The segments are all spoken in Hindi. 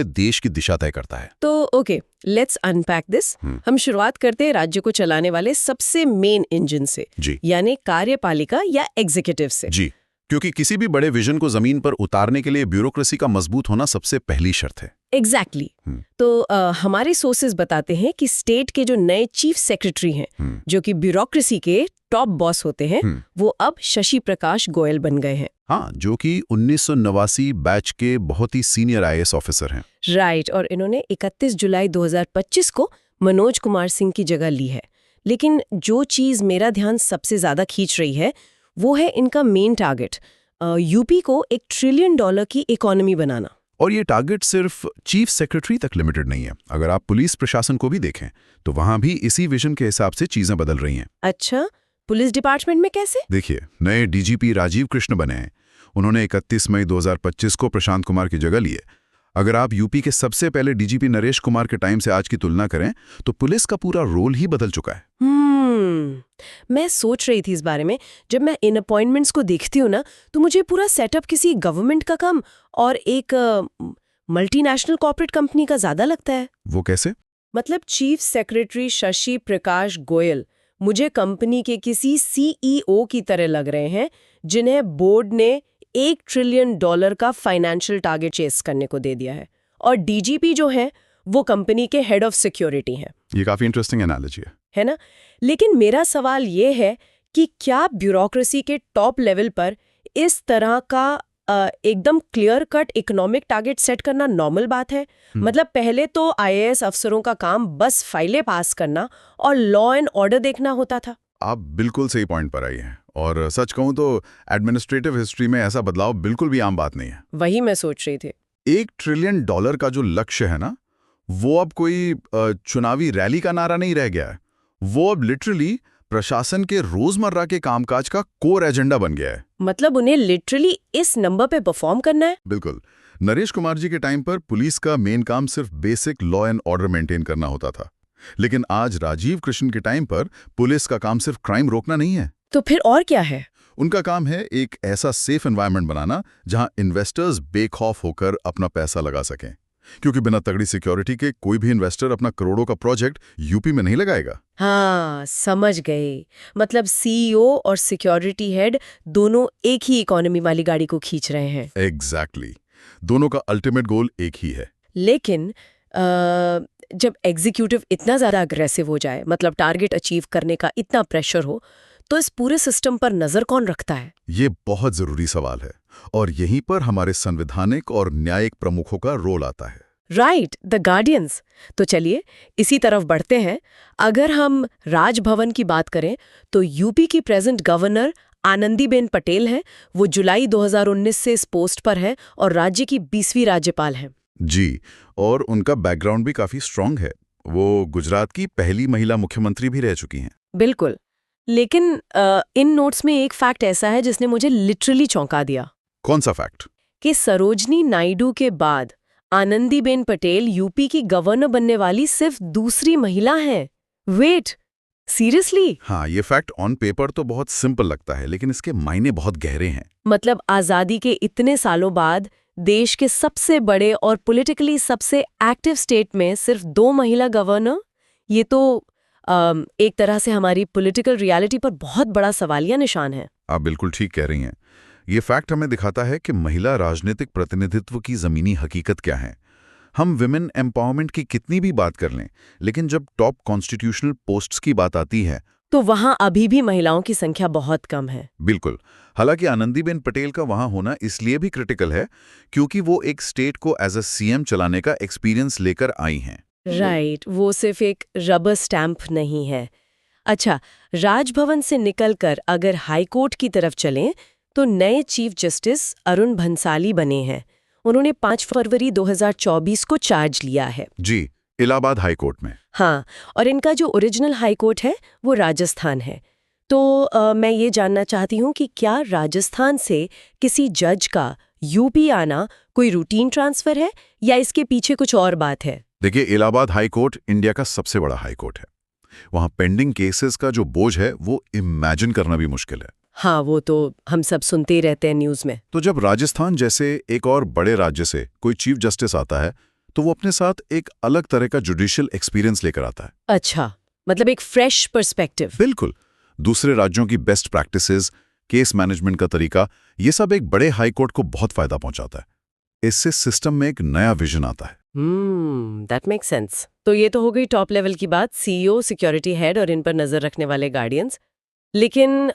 देश की दिशा तय करता है। तो ओके, लेट्स अनपैक दिस। हम शुरुआत करते हैं राज्य को चलाने वाले सबसे मेन इंजन से, जी यानी कार्यपालिका या एग्जीक्यूटिव से। जी, क्योंकि किसी भी बड़े विजन को जमीन पर उतारने के लिए ब्यूरोक्रेसी का मजबूत होना सबसे पहली शर्त है। एग्जैक्टली तो हमारे सोर्सेज बताते हैं कि स्टेट के जो नए चीफ सेक्रेटरी हैं, जो कि ब्यूरोक्रेसी के टॉप बॉस होते हैं, वो अब शशि प्रकाश गोयल बन गए हैं। हाँ, जो कि 1989 बैच के बहुत ही सीनियर आईएएस ऑफिसर हैं। राइट, और इन्होंने 31 जुलाई 2025 को मनोज कुमार सिंह की जगह ली है। लेकिन जो चीज मेरा ध्यान सबसे ज्यादा खींच रही है वो है इनका मेन टारगेट, यूपी को $1 ट्रिलियन की इकोनॉमी बनाना। और ये टारगेट सिर्फ चीफ सेक्रेटरी तक लिमिटेड नहीं है। अगर आप पुलिस प्रशासन को भी देखें तो वहां भी इसी विजन के हिसाब से चीजें बदल रही हैं। अच्छा, पुलिस डिपार्टमेंट में कैसे? देखिए, नए डीजीपी राजीव कृष्ण बने हैं। उन्होंने 31 मई 2025 को प्रशांत कुमार की जगह ली है। अगर आप यूपी के सबसे पहले डीजीपी नरेश कुमार के टाइम से आज की तुलना करें तो पुलिस का पूरा रोल ही बदल चुका है। मैं सोच रही थी इस बारे में। जब मैं इन अपॉइंटमेंट्स को देखती हूँ ना, तो मुझे पूरा सेटअप किसी गवर्नमेंट का काम और एक मल्टीनेशनल कॉर्पोरेट कंपनी का ज्यादा लगता है। वो कैसे? मतलब चीफ सेक्रेटरी शशि प्रकाश गोयल मुझे कंपनी के किसी सीईओ की तरह लग रहे हैं, जिन्हें बोर्ड ने $1 ट्रिलियन का फाइनेंशियल टारगेट चेस करने को दे दिया है। और डीजीपी जो है वो कंपनी के हेड ऑफ सिक्योरिटी हैं। ये काफी इंटरेस्टिंग एनालॉजी है ना? लेकिन मेरा सवाल ये है कि क्या ब्यूरोक्रेसी के टॉप लेवल पर इस तरह का एकदम clear cut economic target set करना नॉर्मल बात है? मतलब पहले तो आईएएस अफसरों का काम बस फाइलें पास करना और लॉ एंड ऑर्डर देखना होता था। आप बिल्कुल सही पॉइंट पर आई हैं। और सच कहूं तो एडमिनिस्ट्रेटिव हिस्ट्री में ऐसा बदलाव बिल्कुल भी आम बात नहीं है। वही मैं सोच रही थी। $1 ट्रिलियन का जो लक्ष्य है ना, वो अब कोई चुनावी रैली का नारा नहीं रह गया है। वो अब लिटरली प्रशासन के रोजमर्रा के कामकाज का कोर एजेंडा बन गया है। मतलब उन्हें लिटरली इस नंबर पे परफॉर्म करना है। बिल्कुल। नरेश कुमार जी के टाइम पर पुलिस का मेन काम सिर्फ basic law and order maintain करना होता था, लेकिन आज राजीव कृष्ण के टाइम पर पुलिस का काम सिर्फ क्राइम रोकना नहीं है। तो फिर और क्या है? उनका काम है एक ऐसा सेफ एनवायरनमेंट बनाना जहां इन्वेस्टर्स बेखौफ होकर अपना पैसा लगा सकें, क्योंकि बिना तगड़ी सिक्योरिटी के कोई भी इन्वेस्टर अपना करोड़ों का प्रोजेक्ट यूपी में नहीं लगाएगा। हाँ, समझ गए। मतलब सीईओ और सिक्योरिटी हेड दोनों एक ही इकोनॉमी वाली गाड़ी को खींच रहे हैं। एग्जैक्टली। दोनों का अल्टीमेट गोल एक ही है। लेकिन जब एग्जीक्यूटिव इतना ज्यादा अग्रेसिव हो जाए, मतलब टारगेट अचीव करने का इतना प्रेशर हो, तो इस पूरे सिस्टम पर नजर कौन रखता है? ये बहुत जरूरी सवाल है, और यहीं पर हमारे संवैधानिक और न्यायिक प्रमुखों का रोल आता है। Right, the guardians. तो चलिए इसी तरफ बढ़ते हैं। अगर हम राजभवन की बात करें तो यूपी की प्रेजेंट गवर्नर आनंदीबेन पटेल हैं। वो जुलाई 2019 से इस पोस्ट पर हैं और राज्य की 20वीं राज्यपाल हैं। जी, और उनका बैकग्राउंड भी काफी स्ट्रांग है। वो गुजरात की पहली महिला मुख्यमंत्री भी रह चुकी हैं। बिल्कुल। लेकिन इन नोट्स में एक फैक्ट ऐसा है जिसने मुझे लिटरली चौंका दिया। कौन सा फैक्ट? कि सरोजनी नायडू के बाद आनंदीबेन पटेल यूपी की गवर्नर बनने वाली सिर्फ दूसरी महिला हैं। Wait, seriously? हाँ, ये फैक्ट ऑन पेपर तो बहुत सिंपल लगता है, लेकिन इसके मायने बहुत गहरे हैं। मतलब आजादी के इतने सालों बाद देश के सबसे बड़े और पॉलिटिकली सबसे एक्टिव स्टेट में सिर्फ 2 महिला गवर्नर, ये तो एक तरह से हमारी पॉलिटिकल रियलिटी पर बहुत बड़ा सवालिया निशान है। आप बिल्कुल ठीक कह रही हैं। ये फैक्ट हमें दिखाता है कि महिला राजनीतिक प्रतिनिधित्व की जमीनी हकीकत क्या है। हम विमेन एम्पावरमेंट की कितनी भी बात कर लें, लेकिन जब टॉप कॉन्स्टिट्यूशनल पोस्ट्स की बात आती है तो वहां अभी भी महिलाओं की संख्या बहुत कम है। बिल्कुल। हालांकि आनंदीबेन पटेल का वहां होना इसलिए भी क्रिटिकल है क्योंकि वो एक स्टेट को एज अ सीएम चलाने का एक्सपीरियंस लेकर आई हैं। राइट, वो सिर्फ एक रबर स्टैंप नहीं है। अच्छा, राजभवन से निकलकर अगर हाईकोर्ट की तरफ चलें तो नए चीफ जस्टिस अरुण भंसाली बने हैं। उन्होंने 5 फरवरी 2024 को चार्ज लिया है। जी, इलाहाबाद हाईकोर्ट में। हाँ, और इनका जो ओरिजिनल हाईकोर्ट है वो राजस्थान है। तो मैं ये जानना चाहती हूँ कि क्या राजस्थान से किसी जज का यूपी आना कोई रूटीन ट्रांसफर है या इसके पीछे कुछ और बात है? देखिए, इलाहाबाद हाईकोर्ट इंडिया का सबसे बड़ा हाईकोर्ट है। वहां पेंडिंग केसेस का जो बोझ है वो इमेजिन करना भी मुश्किल है। हाँ, वो तो हम सब सुनते ही रहते हैं न्यूज में। तो जब राजस्थान जैसे एक और बड़े राज्य से कोई चीफ जस्टिस आता है तो वो अपने साथ एक अलग तरह का जुडिशियल एक्सपीरियंस लेकर आता है। अच्छा, मतलब एक फ्रेश पर्सपेक्टिव। बिल्कुल। दूसरे राज्यों की बेस्ट प्रैक्टिसेस, केस मैनेजमेंट का तरीका, ये सब एक बड़े हाई कोर्ट को बहुत फायदा पहुंचाता है। इससे सिस्टम में एक नया विजन आता है। That makes sense. तो ये तो हो गई टॉप लेवल की बात, सीईओ, सिक्योरिटी हेड और इन पर नजर रखने वाले गार्डियंस। लेकिन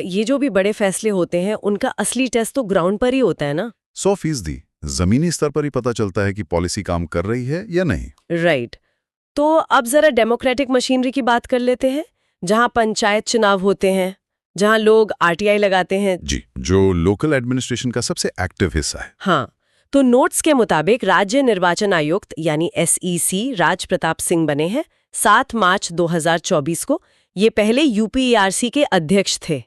ये जो भी बड़े फैसले होते हैं उनका असली टेस्ट तो ग्राउंड पर ही होता है ना? 100% जमीनी स्तर पर ही पता चलता है कि पॉलिसी काम कर रही है या नहीं। राइट। तो अब जरा डेमोक्रेटिक मशीनरी की बात कर लेते हैं, जहां पंचायत चुनाव होते हैं, जहां लोग आरटीआई लगाते हैं। जी, जो लोकल एडमिनिस्ट्रेशन का सबसे एक्टिव हिस्सा है। हाँ, तो नोट्स के मुताबिक राज्य निर्वाचन आयुक्त यानी एसईसी राज प्रताप सिंह बने हैं 7 मार्च 2024 को। ये पहले यूपीईआरसी के अध्यक्ष थे।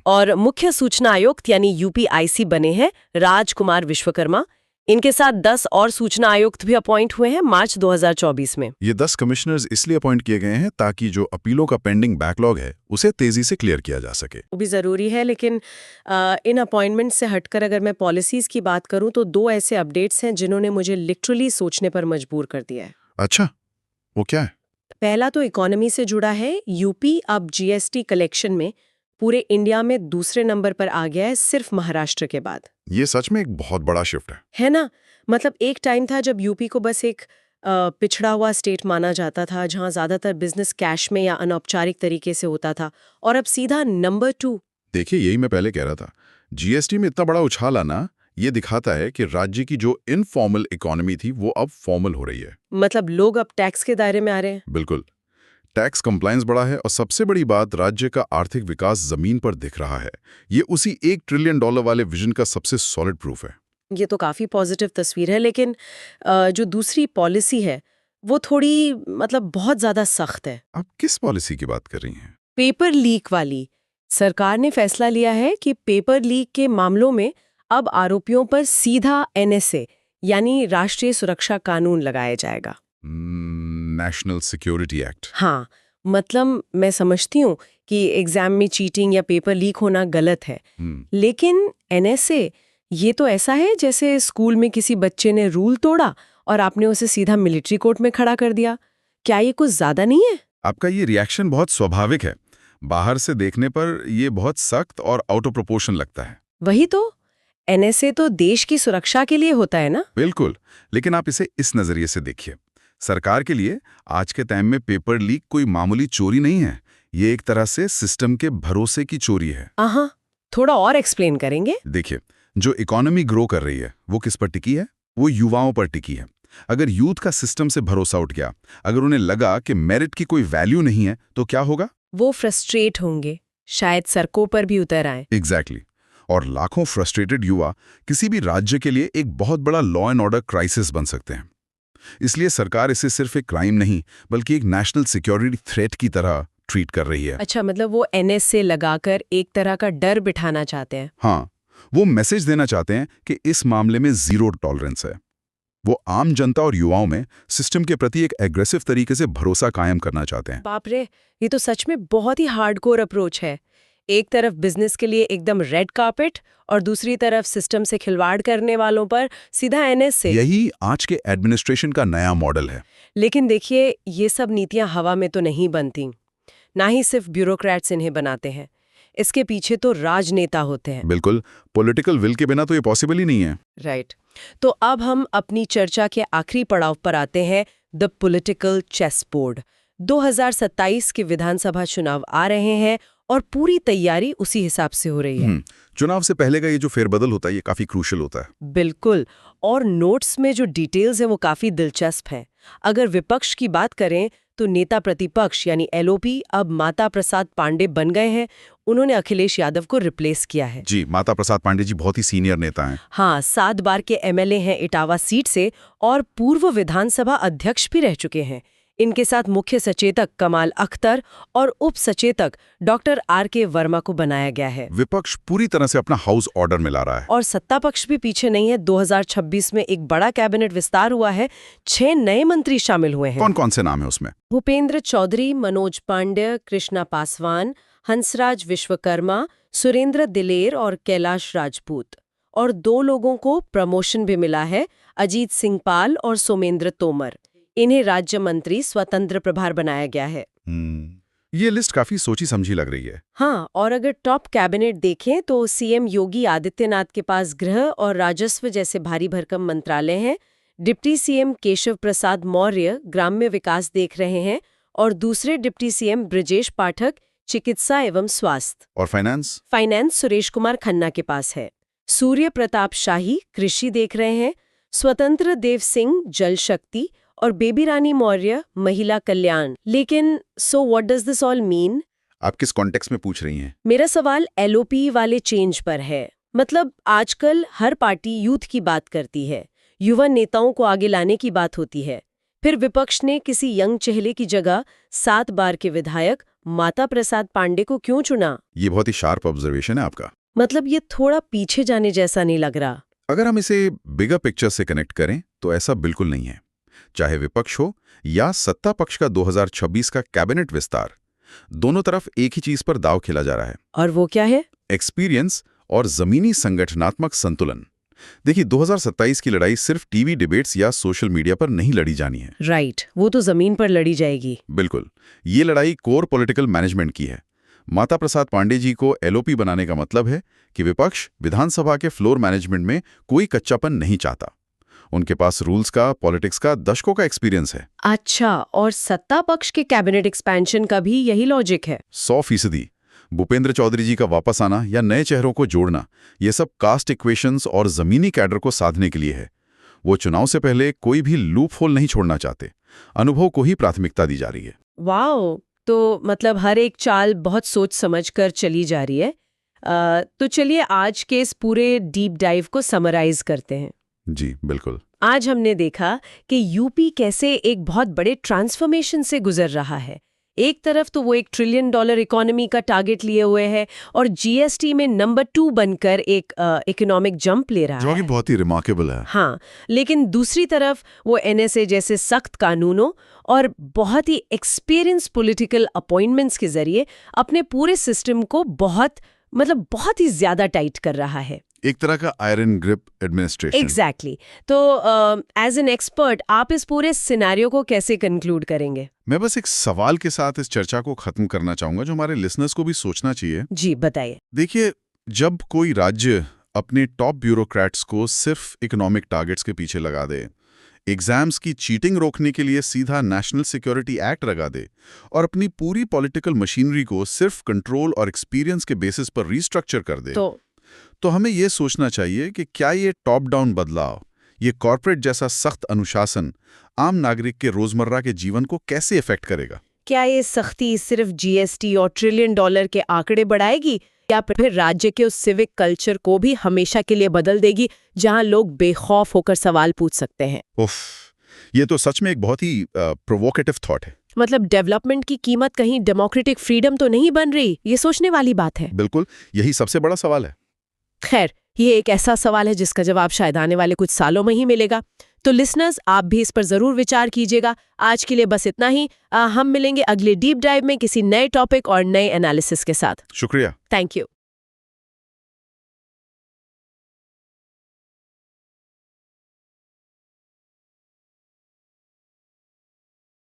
और मुख्य सूचना आयुक्त यानी यूपीआईसी बने हैं राजकुमार विश्वकर्मा। इनके साथ 10 और सूचना आयुक्त भी अपॉइंट हुए हैं मार्च 2024 में। ये 10 कमिश्नर्स इसलिए अपॉइंट किए गए हैं ताकि जो अपीलों का पेंडिंग बैकलॉग है उसे तेजी से क्लियर किया जा सके। वो भी ज़रूरी है, लेकिन इन अपॉइंटमेंट से हटकर अगर मैं पॉलिसीज़ की बात करूं तो 2 ऐसे अपडेट्स हैं जिन्होंने मुझे लिटरली सोचने पर मजबूर कर दिया है। अच्छा, वो क्या है? पहला तो इकोनॉमी से जुड़ा है। यूपी अब जीएसटी कलेक्शन में पूरे इंडिया में दूसरे नंबर पर आ गया है, सिर्फ महाराष्ट्र के बाद। ये सच में एक बहुत बड़ा शिफ्ट है ना? मतलब एक टाइम था जब यूपी को बस एक पिछड़ा हुआ स्टेट माना जाता था, जहां ज्यादातर बिजनेस कैश में या अनौपचारिक तरीके से होता था, और अब सीधा नंबर 2। देखिए, यही मैं पहले कह रहा था, जीएसटी में इतना बड़ा उछाल आना ये दिखाता है कि राज्य की जो इनफॉर्मल इकोनॉमी थी वो अब फॉर्मल हो रही है। मतलब लोग अब टैक्स के दायरे में आ रहे हैं। बिल्कुल, टैक्स कंप्लायंस बढ़ा है और सबसे बड़ी बात, राज्य का आर्थिक विकास जमीन पर दिख रहा है। ये उसी $1 ट्रिलियन वाले विजन का सबसे सॉलिड प्रूफ है। ये तो काफी पॉजिटिव तस्वीर है, लेकिन जो दूसरी पॉलिसी है वो थोड़ी मतलब बहुत ज्यादा सख्त है। आप किस पॉलिसी की बात कर रही हैं? पेपर लीक वाली। सरकार ने फैसला लिया है कि पेपर लीक के मामलों में अब आरोपियों पर सीधा एनएसए यानी राष्ट्रीय सुरक्षा कानून लगाया जाएगा। National security act. हाँ, मतलब मैं समझती हूँ कि एग्जाम में चीटिंग या पेपर लीक होना गलत है, लेकिन एनएसए ये तो ऐसा है जैसे स्कूल में किसी बच्चे ने रूल तोड़ा और आपने उसे सीधा मिलिट्री कोर्ट में खड़ा कर दिया। क्या ये कुछ ज्यादा नहीं है? आपका ये रिएक्शन बहुत स्वाभाविक है। बाहर से देखने पर ये बहुत सख्त और आउट ऑफ प्रोपोर्शन लगता है। वही तो, एनएसए तो देश की सुरक्षा के लिए होता है ना? बिल्कुल, लेकिन आप इसे इस नजरिए से देखिए। सरकार के लिए आज के टाइम में पेपर लीक कोई मामूली चोरी नहीं है, ये एक तरह से सिस्टम के भरोसे की चोरी है। थोड़ा और एक्सप्लेन करेंगे? देखिए, जो इकोनॉमी ग्रो कर रही है वो किस पर टिकी है? वो युवाओं पर टिकी है। अगर यूथ का सिस्टम से भरोसा उठ गया, अगर उन्हें लगा कि मेरिट की कोई वैल्यू नहीं है, तो क्या होगा? वो फ्रस्ट्रेट होंगे, शायद सड़कों पर भी उतर आए। एग्जैक्टली। और लाखों फ्रस्ट्रेटेड युवा किसी भी राज्य के लिए एक बहुत बड़ा लॉ एंड ऑर्डर क्राइसिस बन सकते हैं। इसलिए सरकार इसे सिर्फ एक क्राइम नहीं बल्कि एक नेशनल सिक्योरिटी थ्रेट की तरह ट्रीट कर रही है। अच्छा, मतलब वो एनएसए लगाकर एक तरह का डर बिठाना चाहते हैं। हाँ, वो मैसेज देना चाहते हैं कि इस मामले में जीरो टॉलरेंस है। वो आम जनता और युवाओं में सिस्टम के प्रति एक एग्रेसिव तरीके से भरोसा कायम करना चाहते हैं। बाप रे, ये तो सच में बहुत ही हार्डकोर अप्रोच है। एक तरफ बिजनेस के लिए एकदम रेड कार्पेट और दूसरी तरफ सिस्टम से खिलवाड़ करने वालों पर सीधा एनएसए। यही आज के एडमिनिस्ट्रेशन का नया मॉडल है। लेकिन देखिए, ये सब नीतियां हवा में तो नहीं बनती, ना ही सिर्फ ब्यूरोक्रेट्स इन्हें बनाते हैं। इसके पीछे तो राजनेता होते हैं। बिल्कुल, पॉलिटिकल विल के बिना तो ये पॉसिबल ही नहीं है। राइट। तो अब हम अपनी चर्चा के आखिरी पड़ाव पर आते हैं, द पॉलिटिकल चेस बोर्ड। 2027 के विधानसभा चुनाव आ रहे हैं और पूरी तैयारी उसी हिसाब से हो रही है। चुनाव से पहले का ये जो फेरबदल होता है ये काफी क्रूशियल होता है। बिल्कुल, और नोट्स में जो डिटेल्स हैं वो काफी दिलचस्प हैं। अगर विपक्ष की बात करें तो नेता प्रतिपक्ष यानी एलओपी अब माता प्रसाद पांडे बन गए हैं। उन्होंने अखिलेश यादव को रिप्लेस किया है। जी, माता प्रसाद पांडे जी बहुत ही सीनियर नेता हैं। हाँ, 7 बार के एमएलए हैं इटावा सीट से और पूर्व विधानसभा अध्यक्ष भी रह चुके हैं। इनके साथ मुख्य सचेतक कमाल अख्तर और उप सचेतक डॉक्टर आर.के. वर्मा को बनाया गया है। विपक्ष पूरी तरह से अपना हाउस ऑर्डर में ला रहा है और सत्ता पक्ष भी पीछे नहीं है। 2026 में एक बड़ा कैबिनेट विस्तार हुआ है, 6 नए मंत्री शामिल हुए हैं। कौन कौन से नाम है उसमें? भूपेंद्र चौधरी, मनोज पांड्य, कृष्णा पासवान, हंसराज विश्वकर्मा, सुरेंद्र दिलेर और कैलाश राजपूत। और 2 लोगों को प्रमोशन भी मिला है, अजीत सिंह पाल और सोमेंद्र तोमर। इन्हें राज्य मंत्री स्वतंत्र प्रभार बनाया गया है। ये लिस्ट काफी सोची समझी लग रही है। हाँ, और अगर टॉप कैबिनेट देखें तो सीएम योगी आदित्यनाथ के पास गृह और राजस्व जैसे भारी भरकम मंत्रालय हैं। डिप्टी सीएम केशव प्रसाद मौर्य ग्राम्य विकास देख रहे हैं और दूसरे डिप्टी सीएम ब्रजेश पाठक चिकित्सा एवं स्वास्थ्य। और फाइनेंस सुरेश कुमार खन्ना के पास है। सूर्य प्रताप शाही कृषि देख रहे हैं, स्वतंत्र देव सिंह जल शक्ति और बेबी रानी मौर्य महिला कल्याण। लेकिन so what does this all mean? आप किस कॉन्टेक्स्ट में पूछ रही हैं? मेरा सवाल एलओपी वाले चेंज पर है। मतलब आजकल हर पार्टी यूथ की बात करती है, युवा नेताओं को आगे लाने की बात होती है। फिर विपक्ष ने किसी यंग चेहरे की जगह 7 बार के विधायक माता प्रसाद पांडे को क्यों चुना? ये बहुत ही शार्प ऑब्जर्वेशन है आपका। मतलब ये थोड़ा पीछे जाने जैसा नहीं लग रहा? अगर हम इसे बिगर पिक्चर से कनेक्ट करें तो ऐसा बिल्कुल नहीं है। चाहे विपक्ष हो या सत्ता पक्ष का 2026 का कैबिनेट विस्तार, दोनों तरफ एक ही चीज पर दांव खेला जा रहा है। और वो क्या है? एक्सपीरियंस और जमीनी संगठनात्मक संतुलन। देखिए, 2027 की लड़ाई सिर्फ टीवी डिबेट्स या सोशल मीडिया पर नहीं लड़ी जानी है। राइट, वो तो जमीन पर लड़ी जाएगी। बिल्कुल, ये लड़ाई कोर पॉलिटिकल मैनेजमेंट की है। माता प्रसाद पांडे जी को एलओपी बनाने का मतलब है कि विपक्ष विधानसभा के फ्लोर मैनेजमेंट में कोई कच्चापन नहीं चाहता। उनके पास रूल्स का, पॉलिटिक्स का दशकों का एक्सपीरियंस है। अच्छा, और सत्ता पक्ष के कैबिनेट एक्सपेंशन का भी यही लॉजिक है? 100%। भूपेंद्र चौधरी जी का वापस आना या नए चेहरों को जोड़ना, ये सब कास्ट इक्वेशंस और जमीनी कैडर को साधने के लिए है। वो चुनाव से पहले कोई भी लूप होल नहीं छोड़ना चाहते। अनुभव को ही प्राथमिकता दी जा रही है। वाओ, तो मतलब हर एक चाल बहुत सोच समझ कर चली जा रही है। तो चलिए आज के इस पूरे डीप डाइव को समराइज करते हैं। जी बिल्कुल। आज हमने देखा कि यूपी कैसे एक बहुत बड़े ट्रांसफॉर्मेशन से गुजर रहा है। एक तरफ तो वो $1 ट्रिलियन इकोनॉमी का टारगेट लिए हुए है और जीएसटी में नंबर 2 बनकर एक इकोनॉमिक जंप ले रहा है, जो कि बहुत ही रिमार्केबल है। हाँ, लेकिन दूसरी तरफ वो एनएसए जैसे सख्त कानूनों और बहुत ही एक्सपीरियंस पॉलिटिकल अपॉइंटमेंट्स के जरिए अपने पूरे सिस्टम को बहुत ही ज्यादा टाइट कर रहा है। एक तरह का आयरन ग्रिप एडमिनिस्ट्रेशन। एग्जैक्टली। तो एज एन एक्सपर्ट आप इस पूरे सिनेरियो को कैसे कंक्लूड करेंगे? मैं बस एक सवाल के साथ इस चर्चा को खत्म करना चाहूंगा जो हमारे लिसनर्स को भी सोचना चाहिए। जी बताइए। देखिए, जब कोई राज्य अपने टॉप ब्यूरोक्रेट्स को सिर्फ इकोनॉमिक टारगेट्स के पीछे लगा दे, एग्जाम्स की चीटिंग रोकने के लिए सीधा नेशनल सिक्योरिटी एक्ट लगा दे और अपनी पूरी पॉलिटिकल मशीनरी को सिर्फ कंट्रोल और एक्सपीरियंस के बेसिस पर रिस्ट्रक्चर कर दे, तो हमें यह सोचना चाहिए कि क्या ये टॉप डाउन बदलाव, ये कॉर्पोरेट जैसा सख्त अनुशासन आम नागरिक के रोजमर्रा के जीवन को कैसे इफेक्ट करेगा? क्या ये सख्ती सिर्फ जीएसटी और $1 ट्रिलियन के आंकड़े बढ़ाएगी या फिर राज्य के उस सिविक कल्चर को भी हमेशा के लिए बदल देगी जहां लोग बेखौफ होकर सवाल पूछ सकते हैं? उफ, ये तो सच में एक बहुत ही प्रोवोकेटिव थॉट है। मतलब डेवलपमेंट की कीमत कहीं डेमोक्रेटिक फ्रीडम तो नहीं बन रही? ये सोचने वाली बात है। बिल्कुल, यही सबसे बड़ा सवाल है। खैर, ये एक ऐसा सवाल है जिसका जवाब शायद आने वाले कुछ सालों में ही मिलेगा। तो लिसनर्स, आप भी इस पर जरूर विचार कीजिएगा। आज के लिए बस इतना ही। हम मिलेंगे अगले डीप डाइव में किसी नए टॉपिक और नए एनालिसिस के साथ। शुक्रिया। Thank you.